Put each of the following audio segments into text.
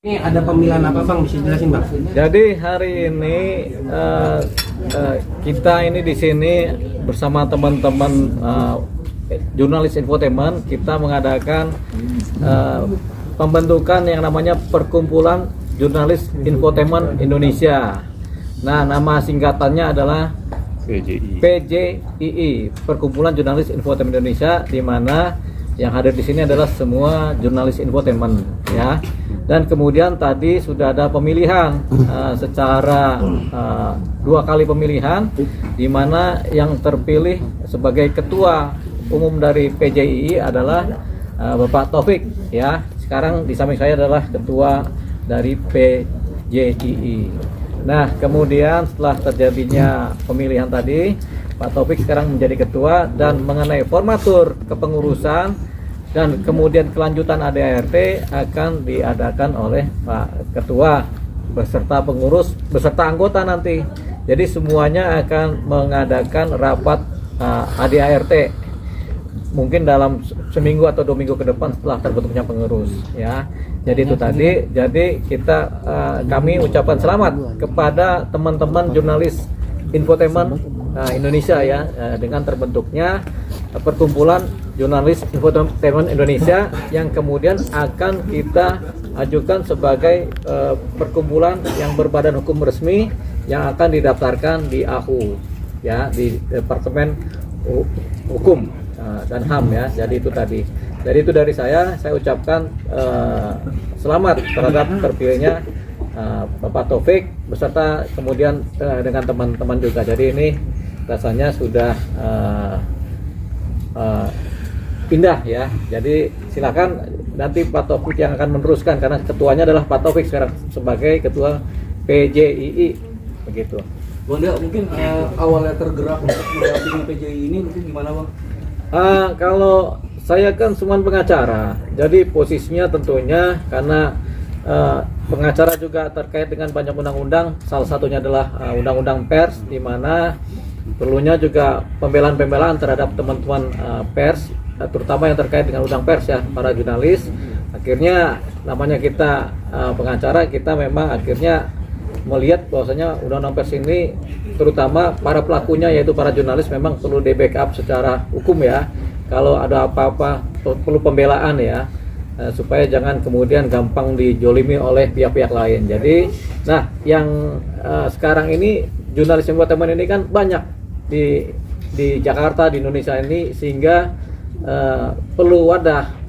Ini ada pemilihan apa Bang? Bisa jelasin Bang? Jadi hari ini kita ini di sini bersama teman-teman jurnalis infotainment, kita mengadakan pembentukan yang namanya Perkumpulan Jurnalis Infotainment Indonesia. Nah, nama singkatannya adalah PJII, Perkumpulan Jurnalis Infotainment Indonesia, di mana yang hadir di sini adalah semua jurnalis infotainment, ya. Dan kemudian tadi sudah ada pemilihan secara 2 kali pemilihan, di mana yang terpilih sebagai ketua umum dari PJII adalah Bapak Taufik, ya. Sekarang di samping saya adalah ketua dari PJII. Nah, kemudian setelah terjadinya pemilihan tadi, Pak Taufik sekarang menjadi ketua, dan mengenai formatur kepengurusan dan kemudian kelanjutan ADART akan diadakan oleh Pak Ketua beserta pengurus beserta anggota nanti. Jadi semuanya akan mengadakan rapat ADART mungkin dalam seminggu atau 2 minggu ke depan setelah terbentuknya pengurus, ya. Jadi itu tadi. Jadi kami ucapkan selamat kepada teman-teman jurnalis infotainment Indonesia, ya, dengan terbentuknya Perkumpulan Jurnalis Infotainment Indonesia, yang kemudian akan kita ajukan sebagai perkumpulan yang berbadan hukum resmi yang akan didaftarkan di AHU, ya, di Departemen Hukum dan HAM, ya. Jadi itu tadi. Jadi itu dari saya ucapkan selamat terhadap terpilihnya Bapak Taufik beserta kemudian dengan teman-teman juga. Jadi ini rasanya sudah indah, ya. Jadi silakan nanti Pak Taufik yang akan meneruskan, karena ketuanya adalah Pak Taufik sekarang sebagai ketua PJII, begitu. Bang Dea, mungkin awalnya tergerak untuk mendampingi PJII ini mungkin gimana Bang? Kalau saya kan cuma pengacara, jadi posisinya tentunya karena pengacara juga terkait dengan banyak undang-undang, salah satunya adalah undang-undang pers, di mana perlunya juga pembelaan-pembelaan terhadap teman-teman pers, terutama yang terkait dengan undang pers, ya, para jurnalis. Akhirnya namanya kita pengacara, kita memang akhirnya melihat bahwasanya undang-undang pers ini terutama para pelakunya, yaitu para jurnalis, memang perlu di backup secara hukum, ya. Kalau ada apa-apa perlu pembelaan, ya, supaya jangan kemudian gampang dijolimi oleh pihak-pihak lain. Jadi, nah, yang sekarang ini jurnalis infotainment ini kan banyak di Jakarta, di Indonesia ini, sehingga perlu wadah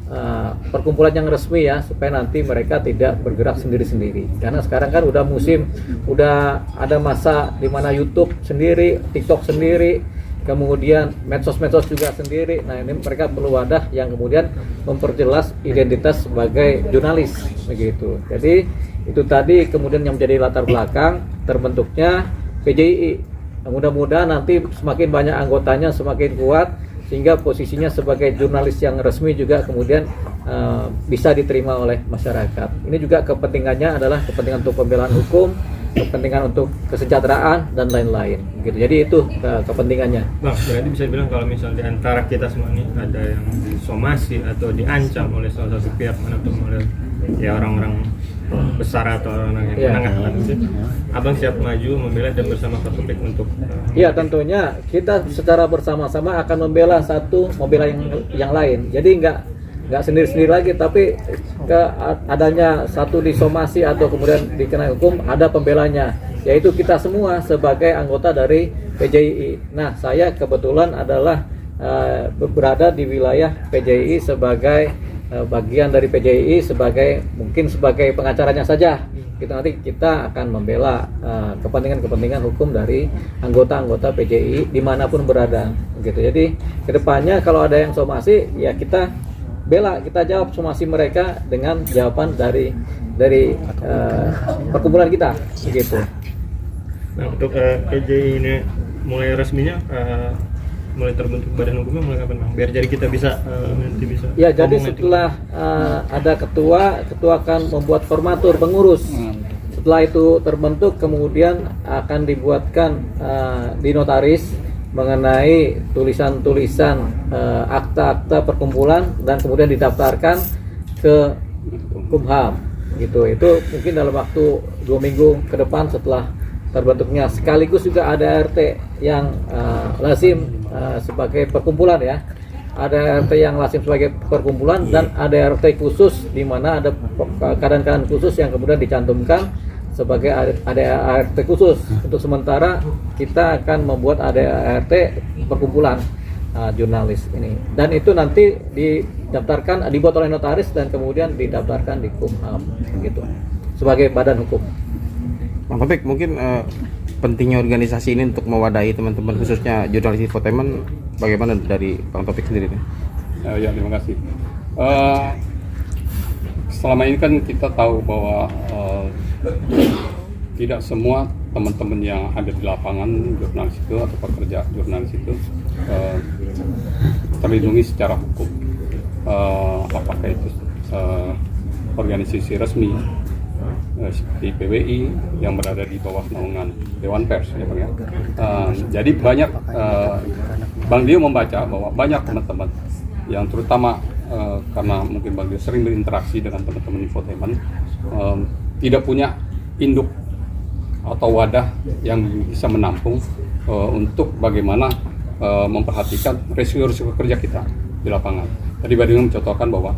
perkumpulan yang resmi, ya, supaya nanti mereka tidak bergerak sendiri-sendiri. Karena sekarang kan udah musim, udah ada masa di mana YouTube sendiri, TikTok sendiri, kemudian medsos-medsos juga sendiri. Nah, ini mereka perlu wadah yang kemudian memperjelas identitas sebagai jurnalis, begitu. Jadi itu tadi kemudian yang menjadi latar belakang terbentuknya PJII. Nah, mudah-mudahan nanti semakin banyak anggotanya, semakin kuat, sehingga posisinya sebagai jurnalis yang resmi juga kemudian bisa diterima oleh masyarakat. Ini juga kepentingannya adalah kepentingan untuk pembelaan hukum, kepentingan untuk kesejahteraan, dan lain-lain, gitu. Jadi itu kepentingannya. Bang, berarti bisa bilang kalau misalnya di antara kita semua ini ada yang disomasi atau diancam oleh salah satu pihak, ataupun oleh, ya, orang-orang besar atau orang yang menengah, Abang siap maju membela dan bersama Pak Taufik untuk ya, tentunya kita secara bersama-sama akan membela satu, membela yang lain. Jadi nggak sendiri-sendiri lagi, tapi adanya satu disomasi atau kemudian dikenai hukum, ada pembelanya, yaitu kita semua sebagai anggota dari PJII. Nah, saya kebetulan adalah berada di wilayah PJII sebagai bagian dari PJII, mungkin sebagai pengacaranya saja. Nanti kita akan membela kepentingan-kepentingan hukum dari anggota-anggota PJII dimanapun berada, gitu. Jadi kedepannya kalau ada yang somasi, ya kita bela, kita jawab somasi mereka dengan jawaban dari perkumpulan kita, begitu. Nah, untuk PJII ini mulai resminya mulai terbentuk badan hukumnya mulai kapan, Bang? Biar jadi kita bisa nanti bisa. Ya, jadi setelah ada ketua akan membuat formatur pengurus. Setelah itu terbentuk, kemudian akan dibuatkan di notaris mengenai tulisan-tulisan akta-akta perkumpulan, dan kemudian didaftarkan ke Kumham. gitu. Itu mungkin dalam waktu 2 minggu ke depan setelah terbentuknya. Sekaligus juga ada RT yang lazim sebagai perkumpulan ya. Ada RT yang lazim sebagai perkumpulan dan ada RT khusus di mana ada keadaan-keadaan khusus yang kemudian dicantumkan sebagai ART khusus. Untuk sementara kita akan membuat ART perkumpulan jurnalis ini, dan itu nanti didaftarkan, dibuat oleh notaris dan kemudian didaftarkan di Kumham gitu sebagai badan hukum. Bang Taufik, mungkin pentingnya organisasi ini untuk mewadahi teman-teman khususnya jurnalis infotainment, bagaimana dari Bang Taufik sendiri? Ya, terima kasih. Selama ini kan kita tahu bahwa tidak semua teman-teman yang ada di lapangan jurnalis itu atau pekerja jurnalis itu terlindungi secara hukum. Apakah itu organisasi resmi seperti PBI yang berada di bawah naungan Dewan Pers, ya Bang ya. Jadi banyak Bang Dio membaca bahwa banyak teman-teman yang terutama karena mungkin Bang Dio sering berinteraksi dengan teman-teman infotainment, tidak punya induk atau wadah yang bisa menampung untuk bagaimana memperhatikan risiko-risiko kerja kita di lapangan. Tadi Bang Dio mencontohkan bahwa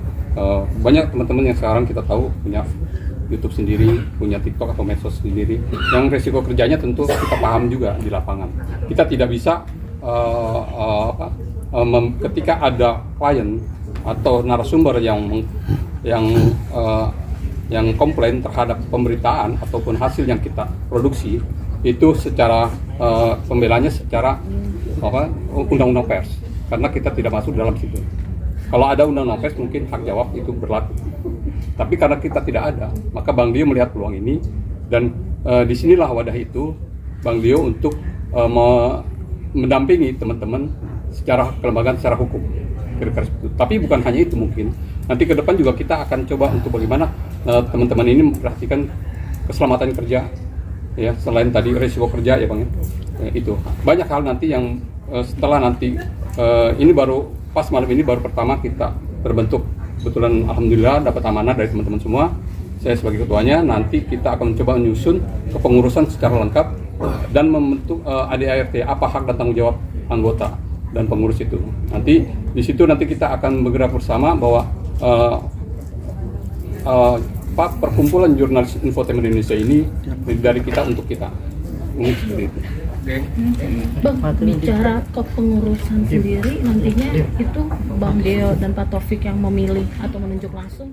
banyak teman-teman yang sekarang kita tahu punya YouTube sendiri, punya TikTok atau medsos sendiri, yang risiko kerjanya tentu kita paham juga di lapangan. Kita tidak bisa ketika ada klien atau narasumber yang komplain terhadap pemberitaan ataupun hasil yang kita produksi, itu secara pembelanya secara undang-undang pers, karena kita tidak masuk dalam situ. Kalau ada undang-undang pers mungkin hak jawab itu berlaku, tapi karena kita tidak ada, maka Bang Dio melihat peluang ini, dan disinilah wadah itu Bang Dio untuk mendampingi teman-teman secara kelembagaan, secara hukum. Kira-kira itu. Tapi bukan hanya itu, mungkin nanti ke depan juga kita akan coba untuk bagaimana teman-teman ini memperhatikan keselamatan kerja, ya, selain tadi risiko kerja ya Bang ya. Itu banyak hal nanti yang setelah nanti ini baru pas malam ini baru pertama kita terbentuk. Kebetulan alhamdulillah dapat amanah dari teman-teman semua. Saya sebagai ketuanya, nanti kita akan mencoba menyusun kepengurusan secara lengkap dan membentuk ADART, apa hak dan tanggung jawab anggota dan pengurus itu. Nanti di situ nanti kita akan bergerak bersama bahwa perkumpulan jurnalis infotainment Indonesia ini dari kita untuk kita. Mungkin seperti itu. Bang, bicara kepengurusan sendiri nantinya itu Bang Deo dan Pak Taufik yang memilih atau menunjuk langsung